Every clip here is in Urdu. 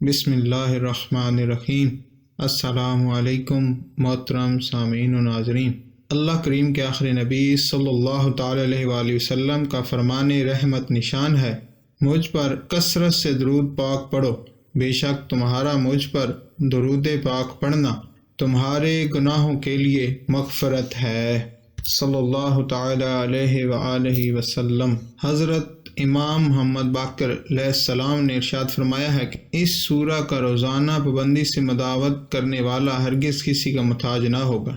بسم اللہ الرحمن الرحیم۔ السلام علیکم محترم سامعین و ناظرین۔ اللہ کریم کے آخری نبی صلی اللہ تعالی علیہ وآلہ وسلم کا فرمان رحمت نشان ہے، مجھ پر کثرت سے درود پاک پڑھو، بے شک تمہارا مجھ پر درود پاک پڑھنا تمہارے گناہوں کے لیے مغفرت ہے، صلی اللہ تعالی علیہ وآلہ وسلم۔ حضرت امام محمد باقر علیہ السلام نے ارشاد فرمایا ہے کہ اس سورہ کا روزانہ پابندی سے مداوت کرنے والا ہرگز کسی کا محتاج نہ ہوگا۔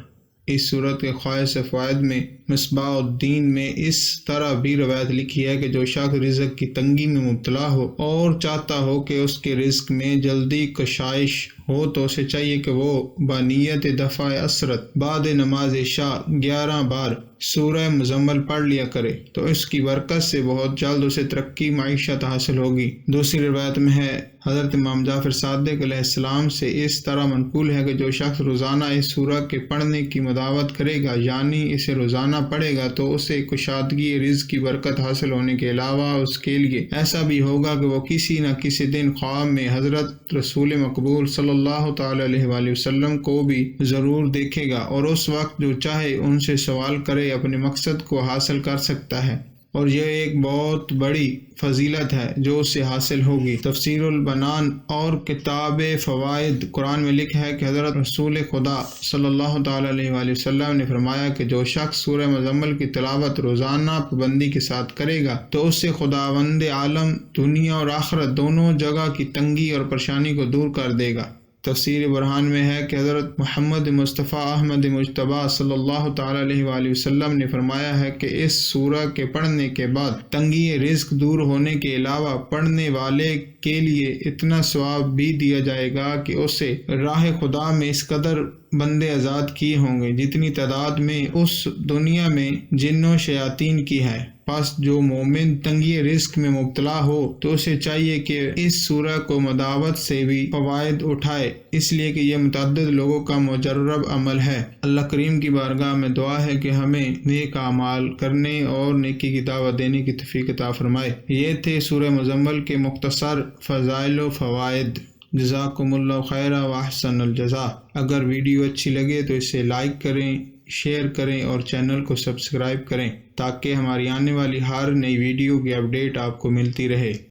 اس سورت کے خواص فوائد میں مصباح الدین میں اس طرح بھی روایت لکھی ہے کہ جو شخص رزق کی تنگی میں مبتلا ہو اور چاہتا ہو کہ اس کے رزق میں جلدی کشائش ہو تو اسے چاہیے کہ وہ بنیت دفع اسرت بعد نماز عشاء 11 بار سورہ مزمل پڑھ لیا کرے تو اس کی برکت سے بہت جلد اسے ترقی معیشت حاصل ہوگی۔ دوسری روایت میں ہے، حضرت امام جعفر صادق علیہ السلام سے اس طرح منقول ہے کہ جو شخص روزانہ اس سورہ کے پڑھنے کی مداوت کرے گا، یعنی اسے روزانہ پڑھے گا، تو اسے کشادگی رزق کی برکت حاصل ہونے کے علاوہ اس کے لیے ایسا بھی ہوگا کہ وہ کسی نہ کسی دن خواب میں حضرت رسول مقبول صلی اللہ تعالی علیہ وآلہ وسلم کو بھی ضرور دیکھے گا، اور اس وقت جو چاہے ان سے سوال کرے اپنے مقصد کو حاصل کر سکتا ہے، اور یہ ایک بہت بڑی فضیلت ہے جو اسے حاصل ہوگی۔ تفسیر البنان اور کتاب فوائد قرآن میں لکھا ہے کہ حضرت رسول خدا صلی اللہ تعالی علیہ وآلہ وسلم نے فرمایا کہ جو شخص سورہ مزمل کی تلاوت روزانہ پابندی کے ساتھ کرے گا تو اس سے خداوند عالم دنیا اور آخرت دونوں جگہ کی تنگی اور پریشانی کو دور کر دے گا۔ تفسیر برہان میں ہے کہ حضرت محمد مصطفیٰ احمد مجتبیٰ صلی اللہ تعالی علیہ وآلہ وسلم نے فرمایا ہے کہ اس سورہ کے پڑھنے کے بعد تنگی رزق دور ہونے کے علاوہ پڑھنے والے کے لیے اتنا ثواب بھی دیا جائے گا کہ اسے راہ خدا میں اس قدر بندے آزاد کیے ہوں گے جتنی تعداد میں اس دنیا میں جن و شیاطین کی ہے۔ پس جو مومن تنگی رزق میں مبتلا ہو تو اسے چاہیے کہ اس سورہ کو مداوت سے بھی فوائد اٹھائے، اس لیے کہ یہ متعدد لوگوں کا مجرب عمل ہے۔ اللہ کریم کی بارگاہ میں دعا ہے کہ ہمیں نیک اعمال کرنے اور نیکی کی دعوت دینے کی توفیق عطا فرمائے۔ یہ تھے سورہ مزمل کے مختصر فضائل و فوائد۔ جزاکم اللہ خیر و احسن الجزاء۔ اگر ویڈیو اچھی لگے تو اسے لائک کریں، شیئر کریں اور چینل کو سبسکرائب کریں تاکہ ہماری آنے والی ہر نئی ویڈیو کی اپڈیٹ آپ کو ملتی رہے۔